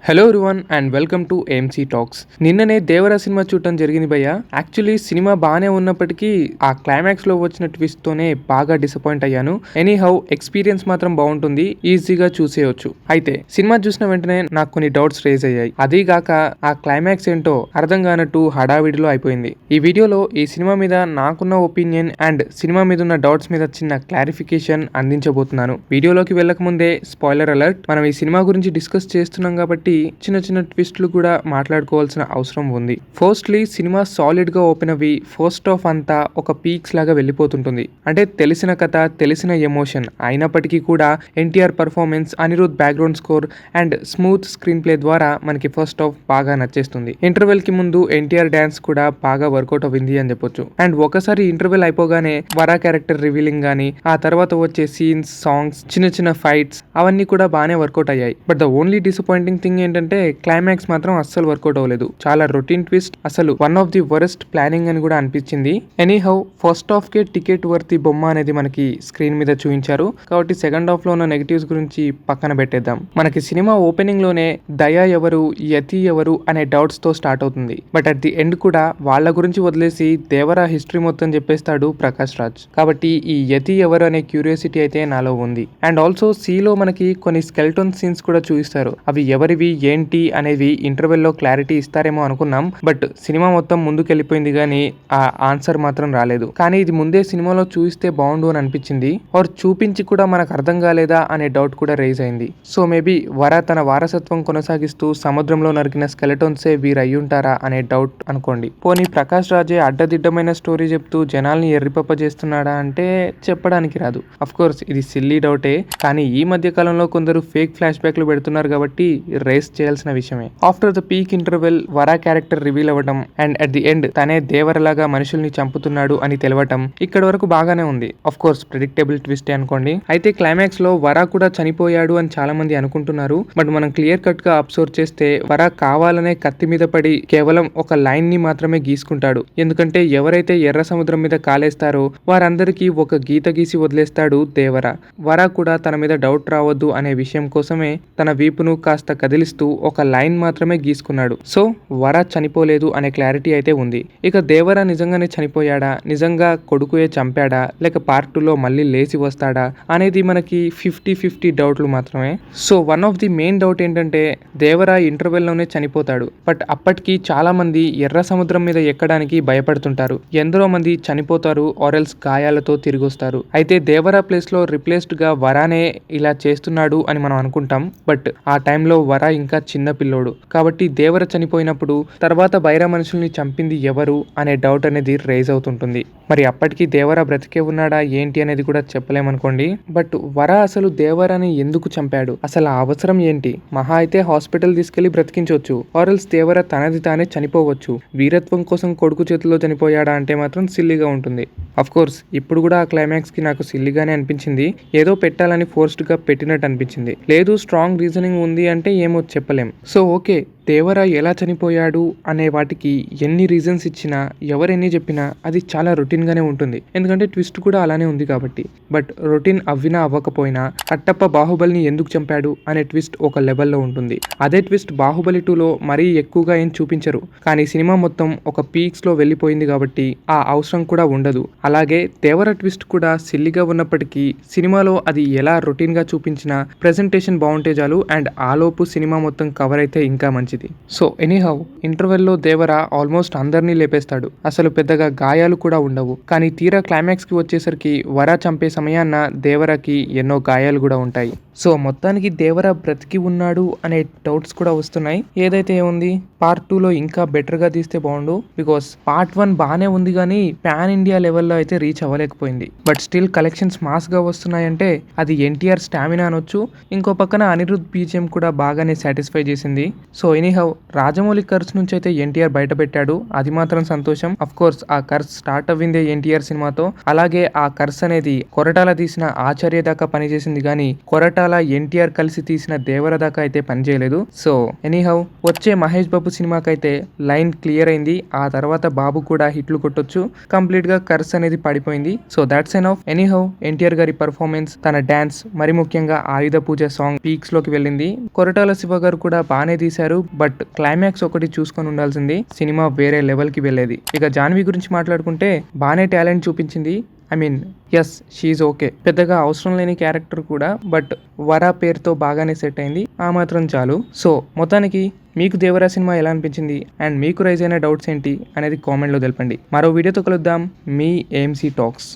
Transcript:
Hello everyone and welcome to AMC talks. నిన్ననే Devara cinema చూడటం జరిగింది భయ్య. యాక్చువల్లీ సినిమా బాగానే ఉన్నప్పటికీ ఆ క్లైమాక్స్ లో వచ్చిన ట్విస్ట్ తోనే బాగా డిసప్పాయింట్ అయ్యాను. ఎనీ హౌ ఎక్స్పీరియన్స్ మాత్రం బాగుంటుంది, ఈజీగా చూసేయొచ్చు. అయితే సినిమా చూసిన వెంటనే నాకు కొన్ని డౌట్స్ రేజ్ అయ్యాయి. అదీగాక ఆ క్లైమాక్స్ ఏంటో అర్థం కానట్టు హడావిడిలో అయిపోయింది. ఈ వీడియోలో ఈ సినిమా మీద నాకున్న ఒపీనియన్ అండ్ సినిమా మీద ఉన్న డౌట్స్ మీద చిన్న క్లారిఫికేషన్ అందించబోతున్నాను. వీడియోలోకి వెళ్ళక ముందే స్పాయిలర్ అలర్ట్, మనం ఈ సినిమా గురించి డిస్కస్ చేస్తున్నాం కాబట్టి చిన్న చిన్న ట్విస్ట్లు కూడా మాట్లాడుకోవాల్సిన అవసరం ఉంది. ఫస్ట్లీ సినిమా సాలిడ్ గా ఓపెన్ అవి ఫస్ట్ హాఫ్ అంతా ఒక పీక్స్ లాగా వెళ్ళిపోతుంటుంది. అంటే తెలిసిన కథ, తెలిసిన ఎమోషన్ అయినప్పటికీ కూడా NTR performance, Anirudh background score and smooth screen play ద్వారా మనకి ఫస్ట్ హాఫ్ బాగా నచ్చేస్తుంది. ఇంటర్వెల్ కి ముందు ఎన్టీఆర్ డాన్స్ కూడా బాగా వర్కౌట్ అయింది అని చెప్పొచ్చు. అండ్ ఒకసారి ఇంటర్వెల్ అయిపోగానే వరా క్యారెక్టర్ రివీలింగ్ గానీ, ఆ తర్వాత వచ్చే సీన్స్, సాంగ్స్, చిన్న చిన్న ఫైట్స్ అవన్నీ కూడా బాగానే వర్కౌట్ అయ్యాయి. But the only disappointing thing ఏంటంటే క్లైమాక్స్ మాత్రం అస్సలు వర్కౌట్ అవ్వలేదు. చాలా రొటీన్ ట్విస్ట్, అసలు one of the worst planning అని కూడా అనిపించింది. ఎనీహౌ ఫస్ట్ హాఫ్ కే టికెట్ వర్తి బొమ్మ అనేది మనకి స్క్రీన్ మీద చూపించారు కాబట్టి సెకండ్ హాఫ్ లో ఉన్న నెగటివ్స్ గురించి పక్కన పెట్టేద్దాం. మనకి సినిమా ఓపెనింగ్ లోనే దయా ఎవరు, యతి ఎవరు అనే డౌట్స్ తో స్టార్ట్ అవుతుంది. బట్ అట్ ది ఎండ్ కూడా వాళ్ళ గురించి వదిలేసి దేవరా హిస్టరీ మొత్తం చెప్పేస్తాడు ప్రకాష్ రాజ్. కాబట్టి ఈ యతి ఎవరు అనే క్యూరియాసిటీ అయితే నాలో ఉంది. అండ్ ఆల్సో సీలో మనకి కొన్ని స్కెల్టన్ సీన్స్ కూడా చూపిస్తారు. అవి ఎవరివి ఏంటి అనేవి ఇంటర్వెల్ లో క్లారిటీ ఇస్తారేమో అనుకున్నాం. బట్ సినిమా మొత్తం ముందుకెళ్ళిపోయింది కానీ ఆ ఆన్సర్ మాత్రం రాలేదు. కానీ ఇది ముందే సినిమాలో చూపిస్తే బాగుండు అని అనిపించింది. ఆర్ చూపించి కూడా మనకు అర్థం కాలేదా అనే డౌట్ కూడా రైజ్ అయింది. సో మేబీ వర తన వారసత్వం కొనసాగిస్తూ సముద్రంలో నరికిన స్కెలటోన్సే వీరు అయ్యుంటారా అనే డౌట్ అనుకోండి. పోనీ ప్రకాష్ రాజే అడ్డదిడ్డమైన స్టోరీ చెప్తూ జనాల్ని ఎర్రిపప్ప చేస్తున్నాడా అంటే చెప్పడానికి రాదు. అఫ్ కోర్స్ ఇది సిల్లీ డౌటే, కానీ ఈ మధ్య కాలంలో కొందరు ఫేక్ ఫ్లాష్ బ్యాక్లు పెడుతున్నారు కాబట్టి రేస్ చేయాల్సిన విషయమే. After the peak interval Vara character reveal అవ్వడం అండ్ అట్ ది ఎండ్ తనే దేవరలాగా మనుషుల్ని చంపుతున్నాడు అని తెలవటం ఇక్కడ వరకు బాగానే ఉంది. ఆఫ్ కోర్స్ ప్రెడిక్టబుల్ ట్విస్ట్ అనుకోండి. అయితే క్లైమాక్స్ లో వరా కూడా చనిపోయాడు అని చాలా మంది అనుకుంటున్నారు. బట్ మనం క్లియర్ కట్ గా అబ్జర్వ్ చేస్తే వరా కావాలనే కత్తి మీద పడి కేవలం ఒక లైన్ ని మాత్రమే గీసుకుంటాడు. ఎందుకంటే ఎవరైతే ఎర్ర సముద్రం మీద కాలేస్తారో వారందరికీ ఒక గీత గీసి వదిలేస్తాడు దేవర. వరా కూడా తన మీద డౌట్ రావద్దు అనే విషయం కోసమే తన వీపును కాస్త కదిలిస్తూ ఒక లైన్ మాత్రమే గీసుకున్నాడు. సో వర చనిపోలేదు అనే క్లారిటీ అయితే ఉంది. ఇక దేవర నిజంగానే చనిపోయాడా, నిజంగా కొడుకుయే చంపాడా, లేక పార్ట్ 2లో మళ్ళీ లేచి వస్తాడా అనేది మనకి 50-50 డౌట్లు మాత్రమే. So one of the main doubt ఏంటంటే దేవర ఇంటర్వెల్ లోనే చనిపోతాడు. బట్ అప్పటికి చాలా మంది ఎర్ర సముద్రం మీద ఎక్కడానికి భయపడుతుంటారు. ఎందరో మంది చనిపోతారు ఆరెల్స్ గాయాలతో తిరిగి వస్తారు. అయితే దేవర ప్లేస్ లో రిప్లేస్డ్ గా వరానే ఇలా చేస్తున్నాడు అని మనం అనుకుంటాం. బట్ ఆ టైంలో వర ఇంకా చిన్న పిల్లోడు కాబట్టి దేవర చనిపోయినప్పుడు తర్వాత బైరా మనుషుల్ని చంపింది ఎవరు అనే డౌట్ అనేది రైజ్ అవుతుంటుంది. మరి అప్పటికి దేవర బ్రతికే ఉన్నాడా ఏంటి అనేది కూడా చెప్పలేమనుకోండి. బట్ వర అసలు దేవరాని ఎందుకు చంపాడు, అసలు ఆ అవసరం ఏంటి? మహా అయితే హాస్పిటల్ తీసుకెళ్లి బ్రతికించవచ్చు, ఆర్ఎల్స్ దేవర తనది తానే చనిపోవచ్చు. వీరత్వం కోసం కొడుకు చేతిలో చనిపోయాడా అంటే మాత్రం సిల్లీగా ఉంటుంది. అఫ్ కోర్స్ ఇప్పుడు కూడా ఆ క్లైమాక్స్ కి నాకు సిల్లీగానే అనిపించింది. ఏదో పెట్టాలని ఫోర్స్డ్ గా పెట్టినట్టు అనిపించింది. లేదు స్ట్రాంగ్ రీజనింగ్ ఉంది అంటే ఏమో చెప్పలేం. సో ఓకే, దేవర ఎలా చనిపోయాడు అనే వాటికి ఎన్ని రీజన్స్ ఇచ్చినా ఎవరెన్ని చెప్పినా అది చాలా రొటీన్ గానే ఉంటుంది. ఎందుకంటే ట్విస్ట్ కూడా అలానే ఉంది కాబట్టి. బట్ రొటీన్ అవ్వినా అవ్వకపోయినా కట్టప్ప బాహుబలిని ఎందుకు చంపాడు అనే ట్విస్ట్ ఒక లెవెల్లో ఉంటుంది. అదే ట్విస్ట్ బాహుబలి 2లో మరీ ఎక్కువగా ఏం చూపించరు, కానీ సినిమా మొత్తం ఒక పీక్స్ లో వెళ్ళిపోయింది కాబట్టి ఆ అవసరం కూడా ఉండదు. అలాగే దేవర ట్విస్ట్ కూడా సిల్లిగా ఉన్నప్పటికీ సినిమాలో అది ఎలా రొటీన్ గా చూపించినా ప్రెజెంటేషన్ బాగుంటే చాలు. అండ్ ఆలోపు సినిమా మొత్తం కవర్ అయితే ఇంకా మంచిది. సో ఎనీహౌ ఇంటర్వెల్లో దేవర ఆల్మోస్ట్ అందరినీ లేపేస్తాడు. అసలు పెద్దగా గాయాలు కూడా ఉండవు. కానీ తీరా క్లైమాక్స్ కి వచ్చేసరికి వర చంపే సమయాన్న దేవరకి ఎన్నో గాయాలు కూడా ఉంటాయి. సో మొత్తానికి దేవర బ్రతికి ఉన్నాడు అనే డౌట్స్ కూడా వస్తున్నాయి. ఏదైతే ఏముంది, పార్ట్ 2లో ఇంకా బెటర్ గా తీస్తే బాగుండు. బికాస్ పార్ట్ 1 బాగానే ఉంది కానీ పాన్ ఇండియా లెవెల్లో అయితే రీచ్ అవ్వలేకపోయింది. బట్ స్టిల్ కలెక్షన్స్ మాస్ గా వస్తున్నాయంటే అది ఎన్టీఆర్ స్టామినా అనొచ్చు. ఇంకో పక్కన అనిరుద్ బీజిఎం కూడా బాగానే సాటిస్ఫై చేసింది. సో ఎనీహౌ రాజమౌళి కర్స్ నుంచి అయితే ఎన్టీఆర్ బయట పెట్టాడు, అది మాత్రం సంతోషం. అఫ్ కోర్స్ ఆ కర్స్ స్టార్ట్ అవ్విందే ఎన్టీఆర్ సినిమాతో. అలాగే ఆ కర్స్ అనేది కొరటాల తీసిన ఆచార్య దాకా పనిచేసింది కానీ కొరటాల ఎన్టీఆర్ కలిసి తీసిన దేవర దాకా అయితే పనిచేయలేదు. సో ఎనీహౌ వచ్చే మహేష్ బాబు సినిమాకైతే లైన్ క్లియర్ అయింది. ఆ తర్వాత బాబు కూడా హిట్లు కొట్టొచ్చు. కంప్లీట్ గా కర్స్ అనేది పడిపోయింది. So that's enough. Anyhow NTR గారి పర్ఫార్మెన్స్, తన డాన్స్, మరి ముఖ్యంగా ఆయుధ పూజ సాంగ్ పీక్స్ లోకి వెళ్ళింది. కొరటాల శివ గారు కూడా బానే తీశారు. బట్ క్లైమాక్స్ ఒకటి చూసుకొని ఉండాల్సింది. సినిమా వేరే లెవెల్ కి వెళ్ళేది. ఇక జాన్వి గురించి మాట్లాడుకుంటే బానే టాలెంట్ చూపించింది. I mean yes, she okay. పెద్దగా అవసరం లేని క్యారెక్టర్ కూడా, బట్ వరా పేరుతో బాగానే సెట్ అయింది. ఆ మాత్రం చాలు. సో మొత్తానికి మీకు దేవరా సినిమా ఎలా అనిపించింది అండ్ మీకు రైజ్ అయిన డౌట్స్ ఏంటి అనేది కామెంట్లో తెలపండి. మరో వీడియోతో కలుద్దాం. మీ ఏఎంసీ టాక్స్.